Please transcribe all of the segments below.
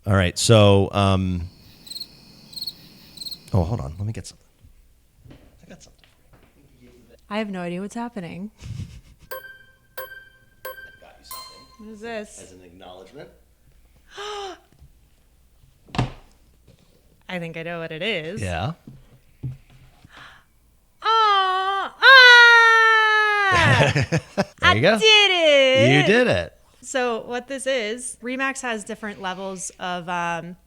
All right. So, hold on. Let me get something. I got something. I have no idea what's happening. I got you something. What is this? As an acknowledgement. I think I know what it is. Yeah. Oh, There you go. I did it. You did it. So what this is, RE/MAX has different levels of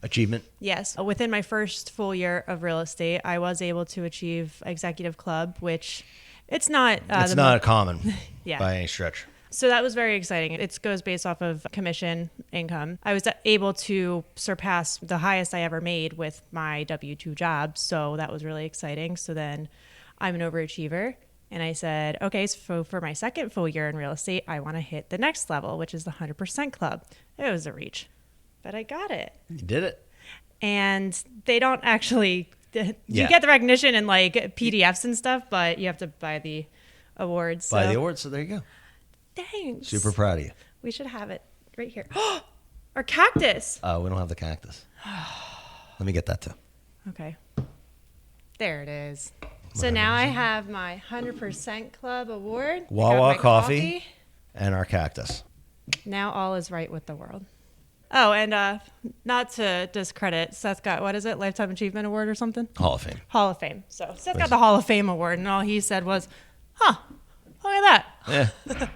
Achievement. yes. Within my first full year of real estate, I was able to achieve executive club, which it's not. It's not common Yeah. by any stretch. So that was very exciting. It goes based off of commission income. I was able to surpass the highest I ever made with my W-2 job. So that was really exciting. So then I'm an overachiever. And I said, okay, so for my second full year in real estate, I want to hit the next level, which is the 100% club. It was a reach, but I got it. You did it. And they don't actually, you Yeah. get the recognition in like PDFs and stuff, but you have to buy the awards. Buy the award, so there you go. Thanks. Super proud of you. We should have it right here. Our cactus. We don't have the cactus. Let me get that too. Okay. There it is. So now I have my 100% club award. I got Wawa my coffee and our cactus. Now all is right with the world. Oh, and not to discredit, Seth got, what is it, Lifetime Achievement Award or something? Hall of Fame. Hall of Fame. So Seth got the Hall of Fame award, and all he said was, look at that. Yeah.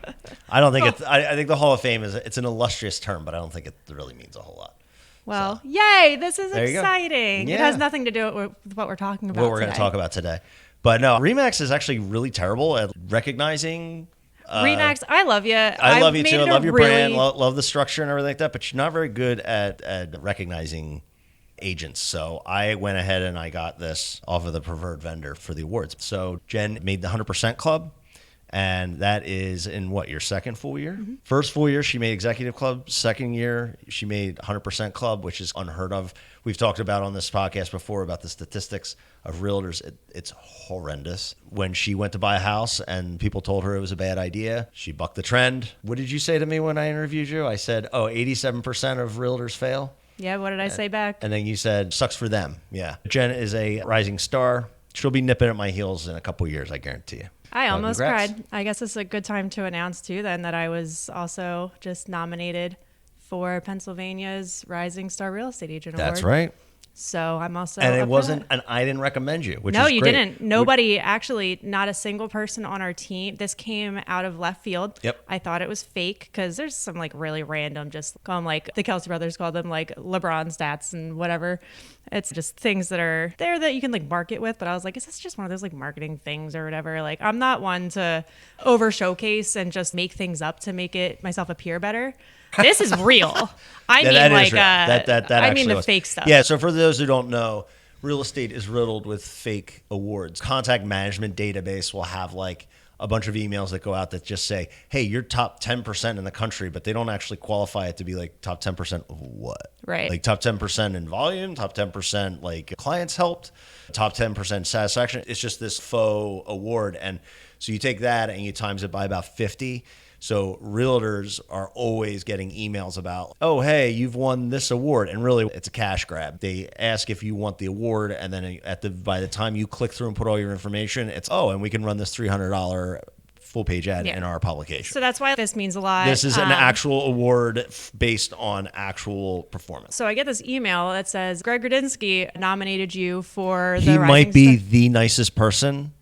I don't think it's, I think the Hall of Fame it's an illustrious term, but I don't think it really means a whole lot. Well, yay, this is There you go. exciting. Yeah. It has nothing to do with what we're talking about What we're going to talk about today. But no, RE/MAX is actually really terrible at recognizing. RE/MAX, I love you. I love you too. I love your brand. Love the structure and everything like that. But you're not very good at recognizing agents. So I went ahead and I got this off of the preferred vendor for the awards. So Jen made the 100% club. And that is in what, your second full year? Mm-hmm. First full year, she made Executive Club. Second year, she made 100% Club, which is unheard of. We've talked about on this podcast before about the statistics of realtors. It's horrendous. When she went to buy a house and people told her it was a bad idea, she bucked the trend. What did you say to me when I interviewed you? I said, 87% of realtors fail. Yeah, what did I say back? And then you said, sucks for them. Yeah. Jen is a rising star. She'll be nipping at my heels in a couple years, I guarantee you. I almost congrats. cried. I guess it's a good time to announce, too, then, that I was also just nominated for Pennsylvania's Rising Star Real Estate Agent Award. That's right. So I'm also And up it for wasn't, that. and I didn't recommend you, which No, is you great. didn't. Nobody, actually, not a single person on our team. This came out of left field. Yep. I thought it was fake because there's some like really random, just call them like the Kelsey brothers call them like LeBron stats and whatever. It's just things that are there that you can like market with. But I was like, is this just one of those like marketing things or whatever? Like, I'm not one to over showcase and just make things up to make it myself appear better. This is real. I mean, that like, is real. That I mean actually the was. fake stuff. Yeah. So for those who don't know, real estate is riddled with fake awards. Contact management database will have like a bunch of emails that go out that just say, hey, you're top 10% in the country, but they don't actually qualify it to be like top 10% of what? Right. Like top 10% in volume, top 10% like clients helped, top 10% satisfaction. It's just this faux award. And so you take that and you times it by about 50. So realtors are always getting emails about, oh, hey, you've won this award. And really, it's a cash grab. They ask if you want the award. And then by the time you click through and put all your information, it's, and we can run this $300 full page ad in our publication. So that's why this means a lot. This is an actual award based on actual performance. So I get this email that says, Greg Rudinsky nominated you for the He Rising might be Star. the nicest person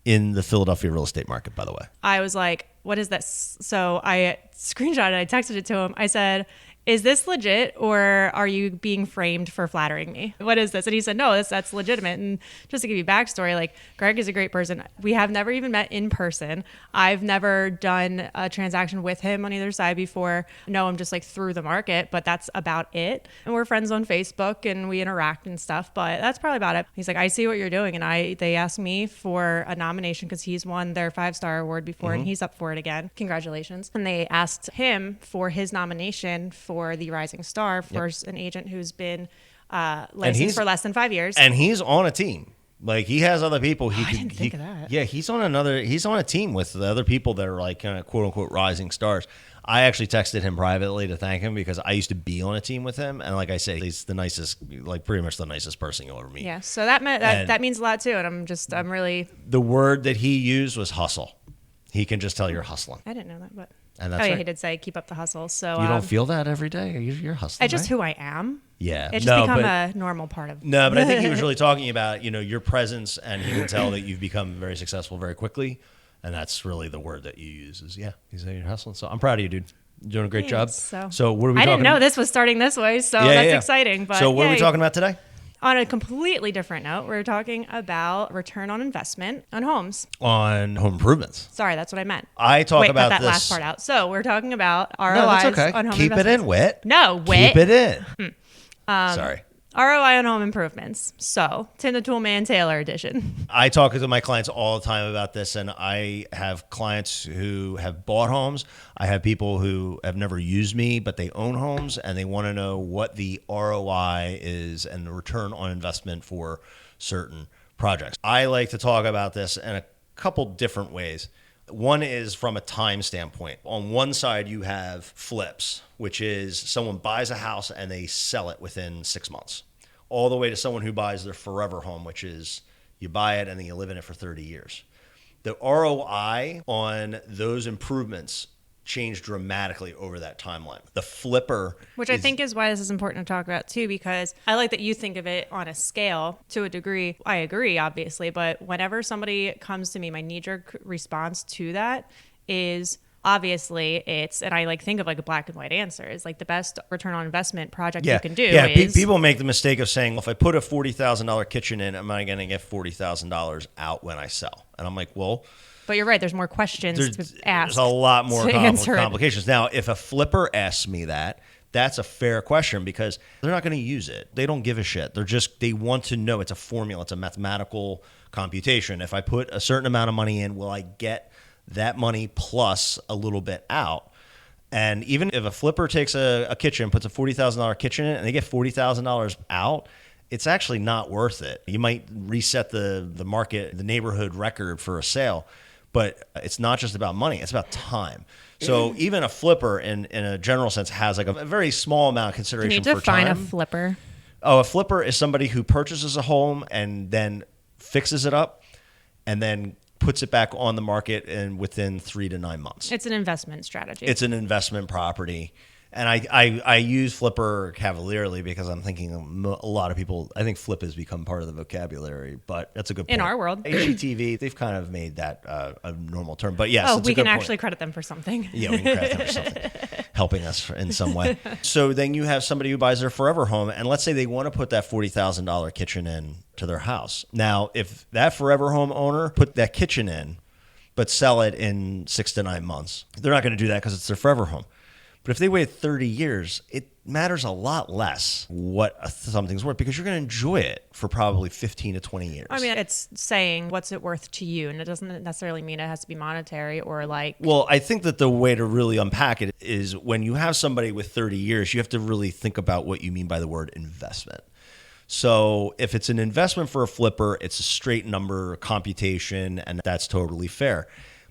in the Philadelphia real estate market, by the way. I was like, what is this? So I screenshotted it. I texted it to him. I said, is this legit or are you being framed for flattering me? What is this? And he said, no, that's legitimate. And just to give you backstory, like Greg is a great person. We have never even met in person. I've never done a transaction with him on either side before. No, I'm just like through the market, but that's about it. And we're friends on Facebook and we interact and stuff, but that's probably about it. He's like, I see what you're doing. And they asked me for a nomination because he's won their 5-star award before and he's up for it again. Congratulations. And they asked him for his nomination for the Rising Star for an agent who's been licensed for less than 5 years. And he's on a team. Like he has other people. I didn't think of that. Yeah, he's on a team with the other people that are like kind of quote unquote rising stars. I actually texted him privately to thank him because I used to be on a team with him. And like I say, he's the nicest, like pretty much the nicest person you'll ever meet. Yeah. So that means a lot too. And I'm really. The word that he used was hustle. He can just tell you're hustling. I didn't know that, but. And that's right. He did say keep up the hustle. So you don't feel that every day. You're hustling. It's just right? who I am. Yeah. It's just become a normal part of. No, but I think he was really talking about, your presence, and he can tell that you've become very successful very quickly. And that's really the word that you use is, he's saying you're hustling. So I'm proud of you, dude. You're doing a great job. So what are we talking about? I didn't know this was starting this way, so that's exciting. But so what are we talking about today? On a completely different note, we're talking about return on investment on homes. On home improvements. Sorry, that's what I meant. I talk about cut that this. last part out. So we're talking about ROIs no, that's okay. on home Keep investments. it in, Whit. No, Whit. Keep it in. Sorry. ROI on home improvements. So, Tim the Toolman Taylor edition. I talk to my clients all the time about this, and I have clients who have bought homes. I have people who have never used me, but they own homes, and they want to know what the ROI is and the return on investment for certain projects. I like to talk about this in a couple different ways. One is from a time standpoint. On one side, you have flips, which is someone buys a house and they sell it within 6 months, all the way to someone who buys their forever home, which is you buy it and then you live in it for 30 years. The ROI on those improvements changed dramatically over that timeline. The flipper, which I think is why this is important to talk about too, because I like that you think of it on a scale to a degree. I agree, obviously, but whenever somebody comes to me, my knee-jerk response to that is obviously and I like think of like a black and white answer is like the best return on investment project you can do. Yeah, people make the mistake of saying, well, if I put a $40,000 kitchen in, am I going to get $40,000 out when I sell? And I'm like, well, but you're right. There's more questions to ask. There's a lot more complications. Now, if a flipper asks me that, that's a fair question because they're not going to use it. They don't give a shit. They want to know. It's a formula. It's a mathematical computation. If I put a certain amount of money in, will I get that money plus a little bit out? And even if a flipper takes a kitchen, puts a $40,000 kitchen in, and they get $40,000 out, it's actually not worth it. You might reset the market, the neighborhood record for a sale. But it's not just about money, it's about time. So even a flipper in a general sense has like a very small amount of consideration for time. Can you define a flipper? Oh, a flipper is somebody who purchases a home and then fixes it up and then puts it back on the market within 3 to 9 months. It's an investment strategy. It's an investment property. And I use flipper cavalierly because I'm thinking a lot of people, I think flip has become part of the vocabulary, but that's a good point. In our world. HGTV, they've kind of made that a normal term. But yes, we can actually credit them for something. Yeah, we can credit them for something, helping us in some way. So then you have somebody who buys their forever home, and let's say they want to put that $40,000 kitchen in to their house. Now, if that forever home owner put that kitchen in, but sell it in 6 to 9 months, they're not going to do that because it's their forever home. But if they wait 30 years, it matters a lot less what something's worth because you're going to enjoy it for probably 15 to 20 years. I mean, it's saying what's it worth to you, and it doesn't necessarily mean it has to be monetary or like... Well, I think that the way to really unpack it is when you have somebody with 30 years, you have to really think about what you mean by the word investment. So if it's an investment for a flipper, it's a straight number computation, and that's totally fair.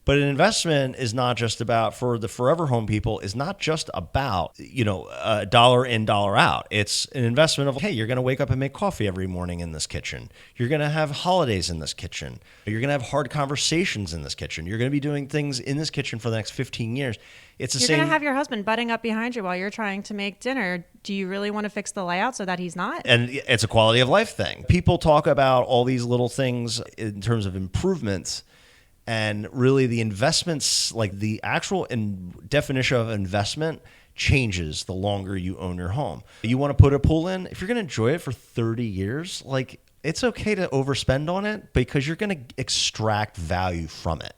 But an investment is not just about, for the forever home people, is not just about, a dollar in, dollar out. It's an investment of, hey, you're going to wake up and make coffee every morning in this kitchen. You're going to have holidays in this kitchen. You're going to have hard conversations in this kitchen. You're going to be doing things in this kitchen for the next 15 years. It's the same. You're going to have your husband butting up behind you while you're trying to make dinner. Do you really want to fix the layout so that he's not? And it's a quality of life thing. People talk about all these little things in terms of improvements. And really the investments, like the actual definition of investment changes the longer you own your home. You want to put a pool in, if you're going to enjoy it for 30 years, like it's okay to overspend on it because you're going to extract value from it.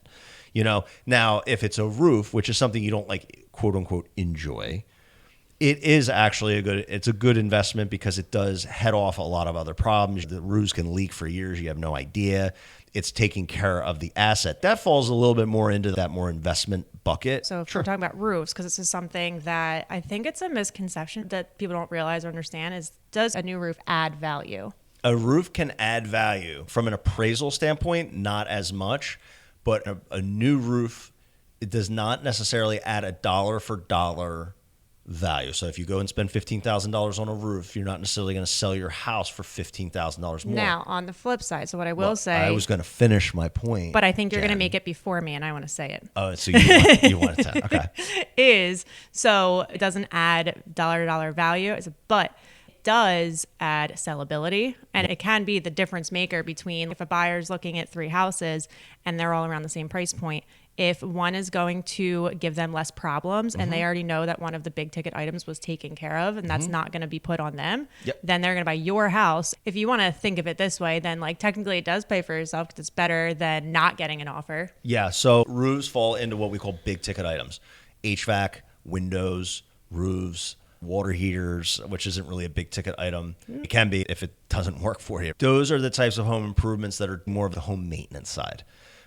Now if it's a roof, which is something you don't like, quote unquote, enjoy, it is actually a good investment because it does head off a lot of other problems. The roofs can leak for years. You have no idea. It's taking care of the asset. That falls a little bit more into that more investment bucket. So if we're talking about roofs, because this is something that I think it's a misconception that people don't realize or understand is, does a new roof add value? A roof can add value. From an appraisal standpoint, not as much, but a new roof it does not necessarily add a dollar for dollar value. So if you go and spend $15,000 on a roof, you're not necessarily going to sell your house for $15,000 more. Now, on the flip side, so what I will say, I was going to finish my point, but I think you're going to Jen. make it before me, and I want to say it. Oh, so you want it to? Okay. So it doesn't add dollar to dollar value, but it does add sellability, and it can be the difference maker between if a buyer's looking at 3 houses and they're all around the same price point. If one is going to give them less problems and they already know that one of the big ticket items was taken care of and that's not going to be put on them, then they're going to buy your house. If you want to think of it this way, then like technically it does pay for yourself because it's better than not getting an offer. Yeah. So roofs fall into what we call big ticket items: HVAC, windows, roofs, water heaters, which isn't really a big ticket item. It can be if it doesn't work for you. Those are the types of home improvements that are more of the home maintenance side,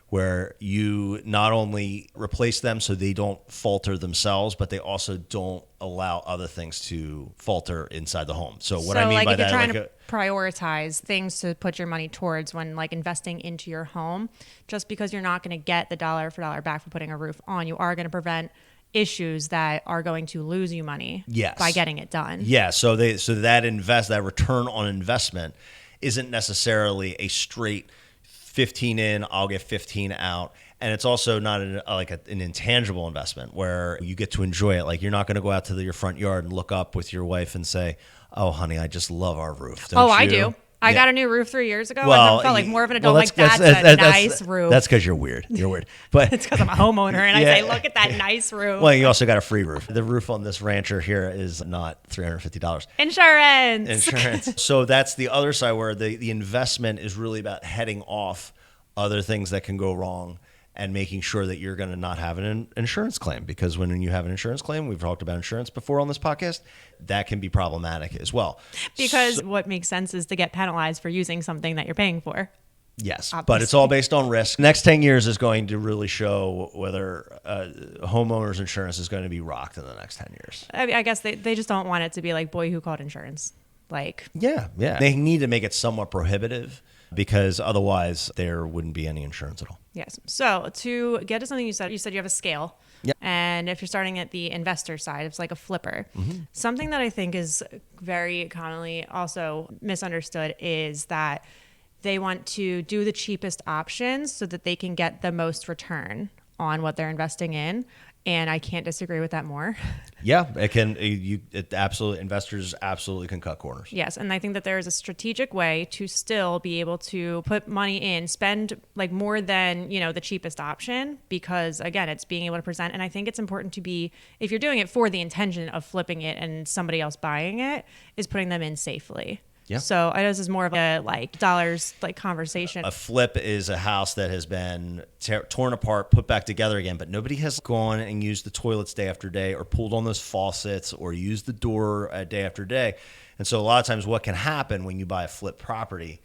where you not only replace them so they don't falter themselves, but they also don't allow other things to falter inside the home. So what I mean by that, if you're trying to prioritize things to put your money towards when like investing into your home, just because you're not going to get the dollar for dollar back for putting a roof on, you are going to prevent issues that are going to lose you money by getting it done. Yeah. So that return on investment isn't necessarily a straight 15 in, I'll get 15 out. And it's also not an intangible investment where you get to enjoy it. Like you're not going to go out to your front yard and look up with your wife and say, "Oh, honey, I just love our roof." Don't you? I do. I got a new roof 3 years ago. I felt like more of an adult. That's a nice roof. That's because you're weird. You're weird. But it's because I'm a homeowner and I say, look at that nice roof. Well, you also got a free roof. The roof on this rancher here is not $350. Insurance. So that's the other side where the investment is really about heading off other things that can go wrong and making sure that you're going to not have an insurance claim, because when you have an insurance claim, we've talked about insurance before on this podcast, that can be problematic as well. Because what makes sense is to get penalized for using something that you're paying for. Yes, obviously. But it's all based on risk. Next 10 years is going to really show whether homeowners insurance is going to be rocked in the next 10 years. I guess they just don't want it to be like Boy Who Called Insurance. Yeah. They need to make it somewhat prohibitive, because otherwise there wouldn't be any insurance at all. Yes. So to get to something you said you have a scale. Yep. And if you're starting at the investor side, it's like a flipper. Mm-hmm. Something that I think is very commonly also misunderstood is that they want to do the cheapest options so that they can get the most return on what they're investing in. And I can't disagree with that more. Yeah, investors absolutely can cut corners. Yes, and I think that there is a strategic way to still be able to put money in, spend like more than, the cheapest option, because again, it's being able to present. And I think it's important to be, if you're doing it for the intention of flipping it and somebody else buying it, is putting them in safely. Yeah. So I know this is more of a dollars conversation. A flip is a house that has been torn apart, put back together again, but nobody has gone and used the toilets day after day or pulled on those faucets or used the door day after day. And so a lot of times what can happen when you buy a flip property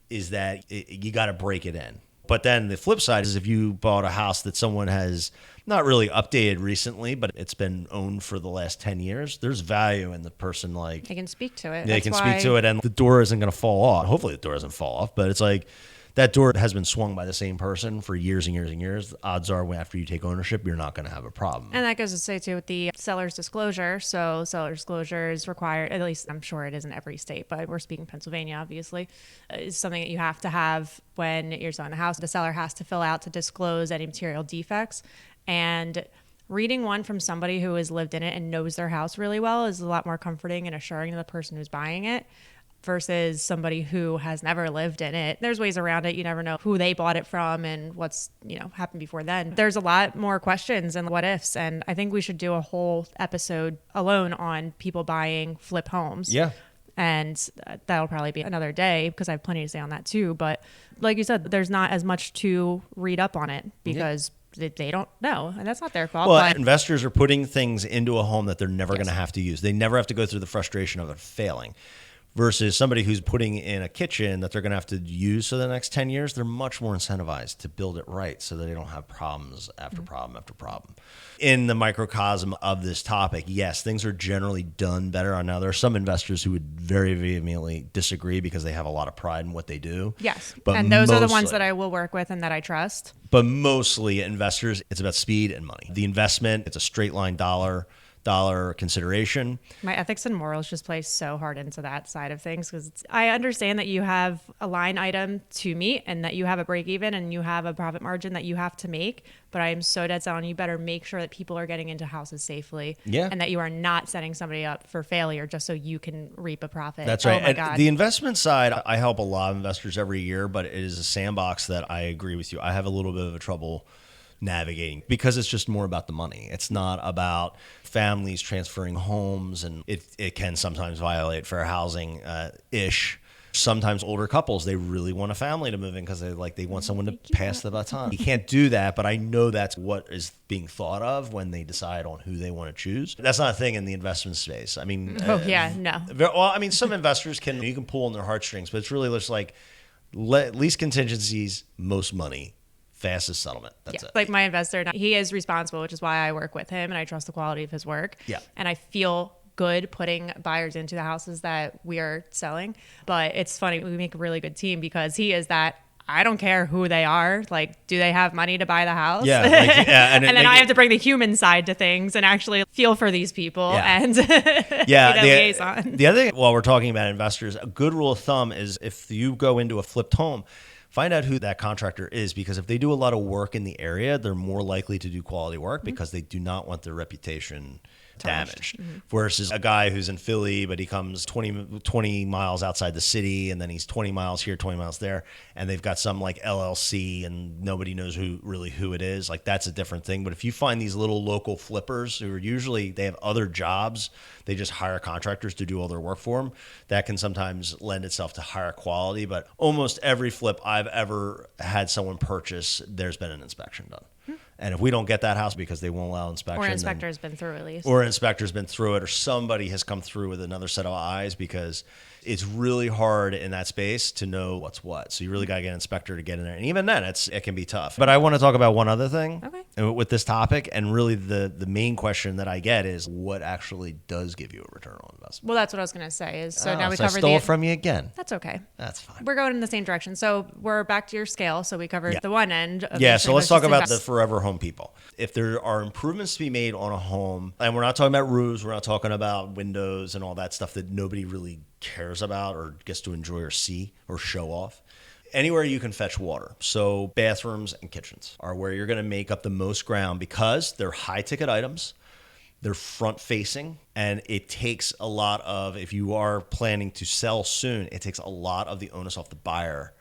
is that you got to break it in. But then the flip side is if you bought a house that someone has not really updated recently, but it's been owned for the last 10 years, there's value in the person. They can speak to it. They can speak to it, and the door isn't going to fall off. Hopefully the door doesn't fall off, but it's like that door has been swung by the same person for years and years and years. The odds are after you take ownership, you're not going to have a problem. And that goes to say, too, with the seller's disclosure. So seller's disclosure is required, at least I'm sure it is in every state, but we're speaking Pennsylvania, obviously, is something that you have to have when you're selling a house. The seller has to fill out to disclose any material defects. And reading one from somebody who has lived in it and knows their house really well is a lot more comforting and assuring to the person who's buying it, versus somebody who has never lived in it. There's ways around it. You never know who they bought it from and what's, happened before then. There's a lot more questions and what ifs. And I think we should do a whole episode alone on people buying flip homes. Yeah. And that'll probably be another day because I have plenty to say on that too. But like you said, there's not as much to read up on it because they don't know, and that's not their fault. Well, investors are putting things into a home that they're never going to have to use. They never have to go through the frustration of it failing. versus somebody who's putting in a kitchen that they're going to have to use for the next 10 years. They're much more incentivized to build it right so that they don't have problems after problem after problem. In the microcosm of this topic, yes, things are generally done better. Now, there are some investors who would very vehemently disagree because they have a lot of pride in what they do. Yes. But And those are the ones that I will work with and that I trust. But mostly investors, it's about speed and money. The investment, it's a straight line dollar consideration. My ethics and morals just play so hard into that side of things because I understand that you have a line item to meet and that you have a break even and you have a profit margin that you have to make. But I am so dead set on you better make sure that people are getting into houses safely and that you are not setting somebody up for failure just so you can reap a profit. That's right. Oh my God. The investment side, I help a lot of investors every year, but it is a sandbox that I agree with you. I have a little bit of a trouble navigating because it's just more about the money. It's not about families transferring homes, and it can sometimes violate fair housing ish. Sometimes older couples, they really want a family to move in because they want someone to pass the baton. You can't do that, but I know that's what is being thought of when they decide on who they want to choose. That's not a thing in the investment space. I mean, no. Well, I mean, some investors you can pull on their heartstrings, but it's really just like least contingencies, most money. Fastest settlement. That's it. Like my investor, he is responsible, which is why I work with him and I trust the quality of his work. Yeah. And I feel good putting buyers into the houses that we are selling. But it's funny, we make a really good team because he is that I don't care who they are. Like, do they have money to buy the house? Yeah. And then I have to bring the human side to things and actually feel for these people and liaison. The other thing, while we're talking about investors, a good rule of thumb is if you go into a flipped home, find out who that contractor is, because if they do a lot of work in the area, they're more likely to do quality work because they do not want their reputation damaged. Versus a guy who's in Philly, but he comes 20 miles outside the city, and then he's 20 miles here, 20 miles there, and they've got some like LLC and nobody knows who it is. Like, that's a different thing. But if you find these little local flippers who are usually, they have other jobs, they just hire contractors to do all their work for them, that can sometimes lend itself to higher quality. But almost every flip I've ever had someone purchase, there's been an inspection done. And if we don't get that house because they won't allow inspection, or an inspector's been through at least, or an inspector's been through it, or somebody has come through with another set of eyes, because it's really hard in that space to know what's what. So you really got to get an inspector to get in there. And even then, it can be tough. But I want to talk about one other thing with this topic. And really the main question that I get is, what actually does give you a return on investment? Well, that's what I was going to say is, now we so covered I stole it from you again. That's okay. That's fine. We're going in the same direction. So we're back to your scale. So we covered the one end of so let's talk about the forever home people. If there are improvements to be made on a home, and we're not talking about roofs, we're not talking about windows and all that stuff that nobody really cares about or gets to enjoy or see or show off. Anywhere you can fetch water. So bathrooms and kitchens are where you're going to make up the most ground, because they're high ticket items. They're front facing, and it takes a lot of, if you are planning to sell soon, it takes a lot of the onus off the buyer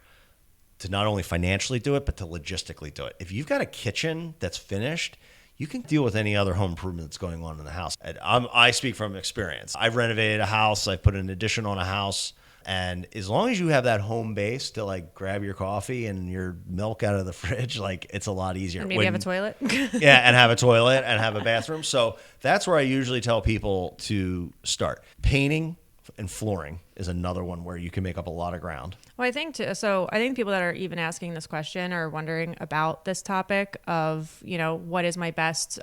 to not only financially do it, but to logistically do it. If you've got a kitchen that's finished, you can deal with any other home improvement that's going on in the house. And I speak from experience. I've renovated a house. I've put an addition on a house. And as long as you have that home base to like grab your coffee and your milk out of the fridge, like, it's a lot easier. And maybe have a toilet. Yeah, and have a toilet and have a bathroom. So that's where I usually tell people to start. Painting and flooring is another one where you can make up a lot of ground. Well, I think people that are even asking this question are wondering about this topic of, what is my best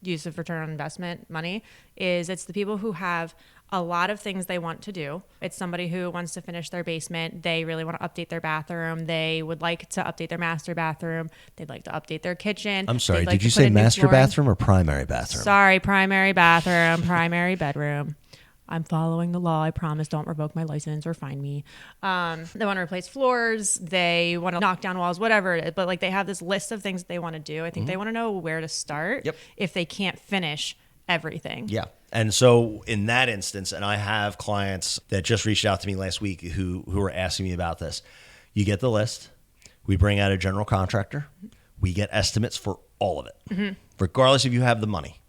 use of return on investment money, it's the people who have a lot of things they want to do. It's somebody who wants to finish their basement. They really want to update their bathroom. They would like to update their master bathroom. They'd like to update their kitchen. I'm sorry, did you say master bathroom or primary bathroom? Sorry, primary bathroom, primary bedroom. I'm following the law. I promise. Don't revoke my license or fine me. They want to replace floors. They want to knock down walls, whatever. But they have this list of things that they want to do. I think they want to know where to start if they can't finish everything. Yeah. And so in that instance, and I have clients that just reached out to me last week who are asking me about this. You get the list. We bring out a general contractor. We get estimates for all of it, regardless if you have the money.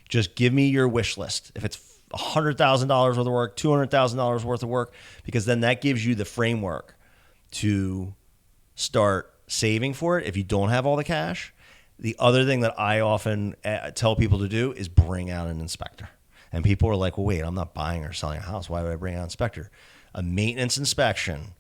Just give me your wish list. If it's $100,000 worth of work, $200,000 worth of work, because then that gives you the framework to start saving for it if you don't have all the cash. The other thing that I often tell people to do is bring out an inspector. And people are like, well, wait, I'm not buying or selling a house. Why would I bring out an inspector? A maintenance inspection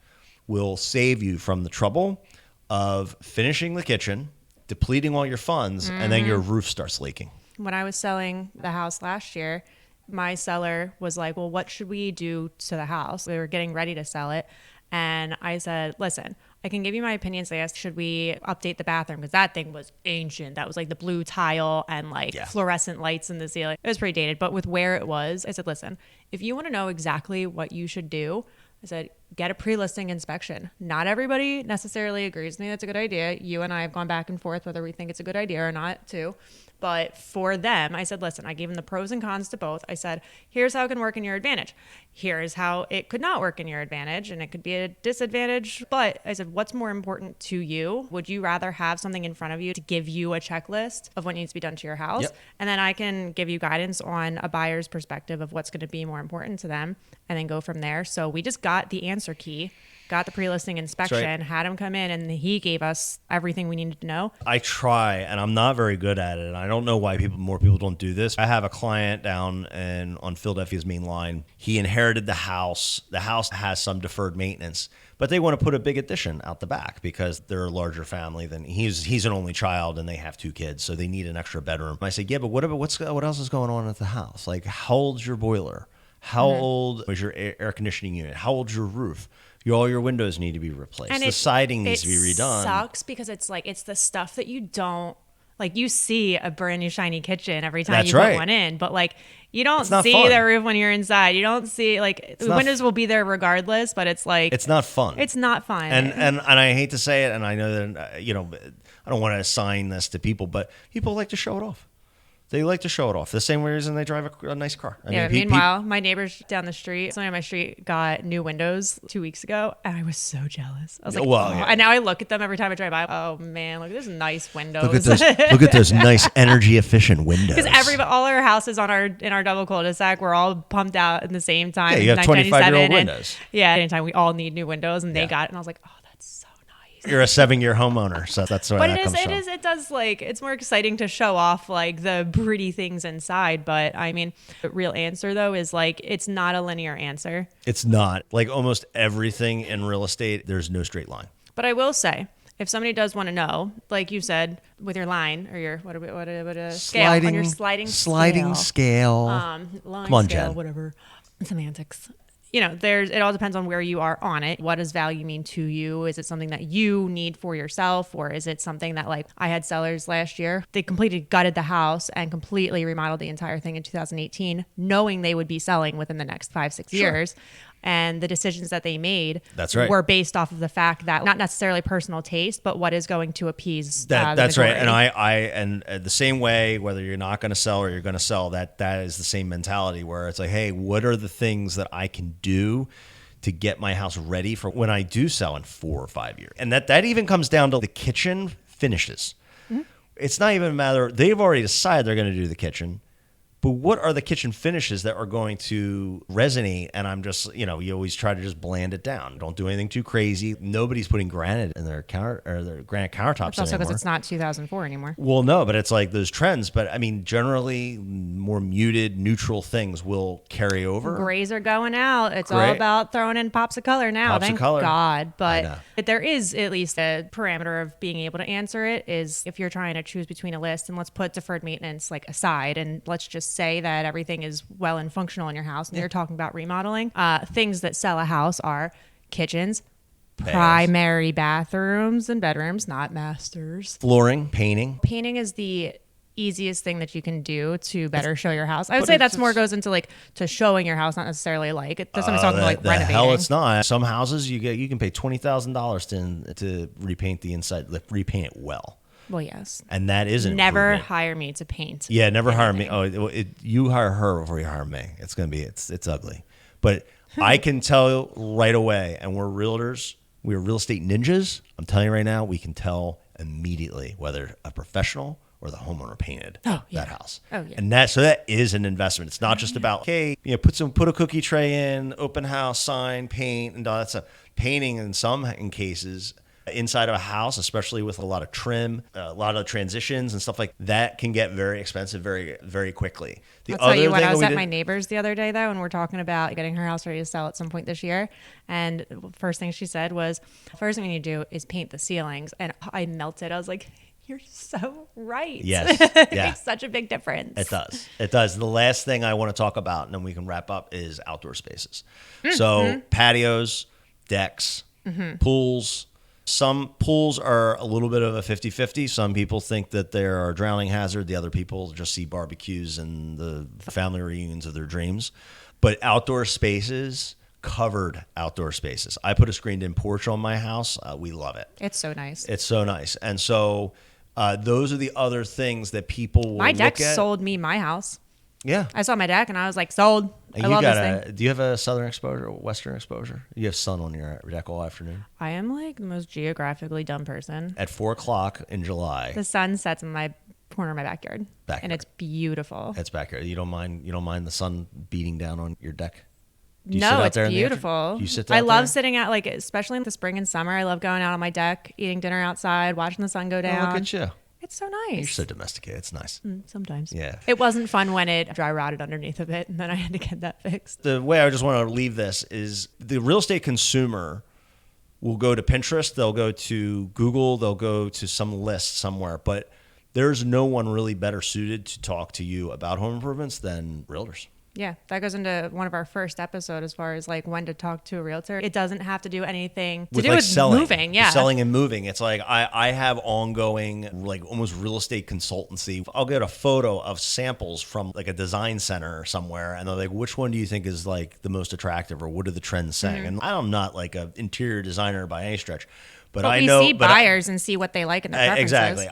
will save you from the trouble of finishing the kitchen, depleting all your funds, and then your roof starts leaking. When I was selling the house last year, my seller was like, well, what should we do to the house? We were getting ready to sell it. And I said, listen, I can give you my opinions. They asked, should we update the bathroom? Because that thing was ancient. That was like the blue tile and like fluorescent lights in the ceiling. It was pretty dated. But with where it was, I said, listen, if you want to know exactly what you should do, I said, get a pre-listing inspection. Not everybody necessarily agrees with me that's a good idea. You and I have gone back and forth whether we think it's a good idea or not too. But for them, I said, listen, I gave them the pros and cons to both. I said, here's how it can work in your advantage. Here's how it could not work in your advantage, and it could be a disadvantage. But I said, what's more important to you? Would you rather have something in front of you to give you a checklist of what needs to be done to your house? Yep. And then I can give you guidance on a buyer's perspective of what's going to be more important to them, and then go from there. So we just got the answer key, got the pre-listing inspection, had him come in, and he gave us everything we needed to know. I try, and I'm not very good at it. And I don't know why more people don't do this. I have a client down on Philadelphia's main line. He inherited the house. The house has some deferred maintenance, but they want to put a big addition out the back because they're a larger family than he's an only child and they have 2 kids, so they need an extra bedroom. I say, yeah, but what else is going on at the house? Like, how old's your boiler? How old was your air conditioning unit? How old's your roof? All your windows need to be replaced. And the siding needs to be redone. It sucks because it's the stuff that you don't, like, you see a brand new shiny kitchen every time you put one in, but like you don't see the roof when you're inside. You don't see, like, the windows will be there regardless, but it's like, it's not fun. It's not fun. And I hate to say it, and I know that, I don't want to assign this to people, but people like to show it off. They like to show it off. The same reason they drive a nice car. Meanwhile, my neighbors down the street, somebody on my street got new windows 2 weeks ago, and I was so jealous. I was like, And now I look at them every time I drive by. Oh man, look at those nice windows. Look at those nice energy efficient windows. Because all our houses in our double cul-de-sac were all pumped out at the same time. Yeah, you have 25-year-old windows. Anytime we all need new windows, and they got it, and I was like, oh, that's so nice. You're a 7-year homeowner, so that's where that comes from. It does, like, it's more exciting to show off like the pretty things inside. But I mean, the real answer though is, like, it's not a linear answer. It's not. Like almost everything in real estate, there's no straight line. But I will say, if somebody does want to know, like you said, with your line or your what a scale on your sliding scale. Line Come on, scale, Jen. whatever. Semantics. It all depends on where you are on it. What does value mean to you? Is it something that you need for yourself, or is it something that, like, I had sellers last year, they completely gutted the house and completely remodeled the entire thing in 2018, knowing they would be selling within the next 5-6 years. And the decisions that they made were based off of the fact that not necessarily personal taste, but what is going to appease that's right. And I the same way, whether you're not going to sell or you're going to sell, that is the same mentality where it's like, hey, what are the things that I can do to get my house ready for when I do sell in 4 or 5 years? And that even comes down to the kitchen finishes. Mm-hmm. It's not even a matter, they've already decided they're going to do the kitchen. But what are the kitchen finishes that are going to resonate? And I'm just, you always try to just bland it down. Don't do anything too crazy. Nobody's putting granite in their their granite countertops It's also because it's not 2004 anymore. Well, no, but it's like those trends. But I mean, generally, more muted, neutral things will carry over. Grays are going out. It's all about throwing in pops of color now. Thank God. But there is at least a parameter of being able to answer it. Is if you're trying to choose between a list, and let's put deferred maintenance like aside, and let's just say that everything is well and functional in your house, and you're talking about remodeling. Things that sell a house are kitchens, primary bathrooms and bedrooms, not masters. Flooring, painting. Painting is the easiest thing that you can do to better show your house. I would say that's more goes into like to showing your house, not necessarily like somebody's talking like renovating. The hell it's not. Some houses you can pay $20,000 to repaint the inside, repaint it well. Well, yes. And that isn't never hire me to paint. Yeah, never hire me. Oh, you hire her before you hire me. It's gonna be it's ugly. But I can tell right away, and we're realtors. We're real estate ninjas. I'm telling you right now, we can tell immediately whether a professional or the homeowner painted that house. Oh yeah. And that is an investment. It's not just about, hey, put a cookie tray in, open house sign, paint, and all that stuff. Painting in cases inside of a house, especially with a lot of trim, a lot of transitions and stuff like that, can get very expensive very, very quickly. I'll tell you what, I was at my neighbor's the other day, though, and we're talking about getting her house ready to sell at some point this year. And the first thing she said was, first thing we need to do is paint the ceilings. And I melted. I was like, you're so right. Yes. It Yeah. makes such a big difference. It does. It does. The last thing I want to talk about, and then we can wrap up, is outdoor spaces. So patios, decks, pools. Some pools are a little bit of a 50-50. Some people think that they're a drowning hazard. The other people just see barbecues and the family reunions of their dreams. But outdoor spaces, covered outdoor spaces. I put a screened-in porch on my house. We love it. It's so nice. It's so nice. And so those are the other things that people will My deck look at. sold me my house. Yeah. I saw my deck and I was like, sold. And I love this thing. do you have a southern exposure or western exposure? You have sun on your deck all afternoon? I am like the most geographically dumb person. At 4 o'clock in July. The sun sets in my corner of my backyard. And it's beautiful. It's backyard. You don't mind the sun beating down on your deck? No, it's beautiful. You sit there? I love sitting out, like, especially in the spring and summer. I love going out on my deck, eating dinner outside, watching the sun go down. Oh, look at you. It's so nice. You're so domesticated. It's nice. Sometimes. Yeah. It wasn't fun when it dry rotted underneath of it, and then I had to get that fixed. The way I just want to leave this is the real estate consumer will go to Pinterest, they'll go to Google, they'll go to some list somewhere, but there's no one really better suited to talk to you about home improvements than realtors. Yeah, that goes into one of our first episodes as far as like when to talk to a realtor. It doesn't have to do anything to do with selling, moving. Yeah. Selling and moving. It's like I have ongoing, like almost real estate consultancy. I'll get a photo of samples from like a design center somewhere and they're like, which one do you think is like the most attractive or what are the trends saying? And I'm not like an interior designer by any stretch. But I know, we see buyers and see what they like in their preferences. Exactly.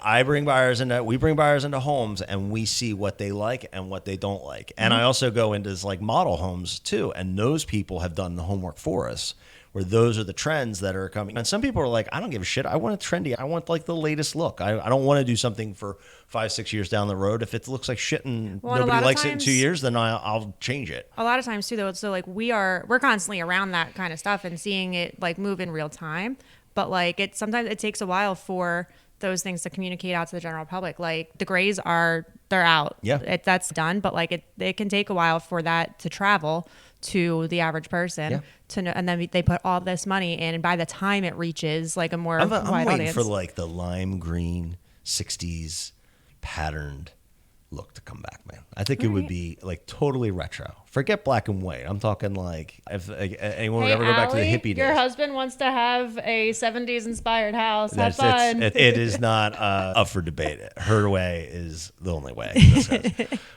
We bring buyers into homes and we see what they like and what they don't like. And I also go into like model homes too. And those people have done the homework for us where those are the trends that are coming. And some people are like, I don't give a shit. I want it trendy. I want like the latest look. I don't want to do something for 5-6 years down the road. If it looks like shit and nobody likes it in 2 years, then I'll change it. A lot of times too, though. So like we're constantly around that kind of stuff and seeing it like move in real time. But like sometimes it takes a while for those things to communicate out to the general public. Like the grays they're out. Yeah. That's done. But like it can take a while for that to travel to the average person to know. And then they put all this money in. And by the time it reaches like a more wide audience. I'm waiting for like the lime green 60s patterned look to come back, man. I think it would be like totally retro. Forget black and white. I'm talking like if anyone would ever go back to the hippie days. Your husband wants to have a 70s inspired house. Have fun. It is not up for debate. Her way is the only way.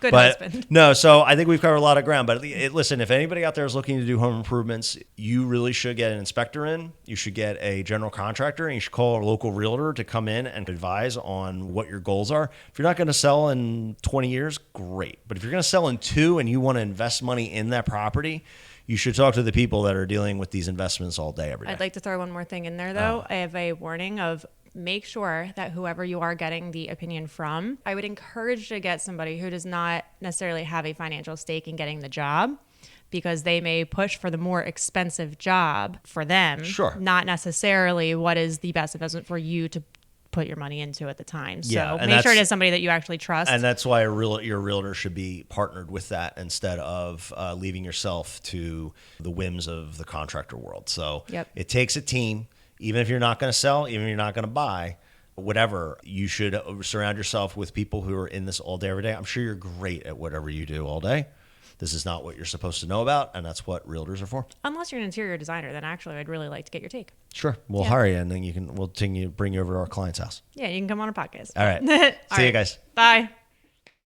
Good husband. No, so I think we've covered a lot of ground. But listen, if anybody out there is looking to do home improvements, you really should get an inspector in. You should get a general contractor, and you should call a local realtor to come in and advise on what your goals are. If you're not going to sell in 20 years, great. But if you're going to sell in 2 and you want to invest money in that property, you should talk to the people that are dealing with these investments all day, every day. I'd like to throw one more thing in there, though. I have a warning of make sure that whoever you are getting the opinion from, I would encourage to get somebody who does not necessarily have a financial stake in getting the job, because they may push for the more expensive job for them. Sure. Not necessarily what is the best investment for you to put your money into at the time. Yeah, so make sure it is somebody that you actually trust. And that's why your realtor should be partnered with that instead of leaving yourself to the whims of the contractor world. So It takes a team. Even if you're not going to sell, even if you're not going to buy, whatever, you should surround yourself with people who are in this all day, every day. I'm sure you're great at whatever you do all day. This is not what you're supposed to know about, and that's what realtors are for. Unless you're an interior designer, then actually I'd really like to get your take. Sure. We'll hire you, and then we'll bring you over to our client's house. Yeah, you can come on a podcast. All right. See you guys. Bye.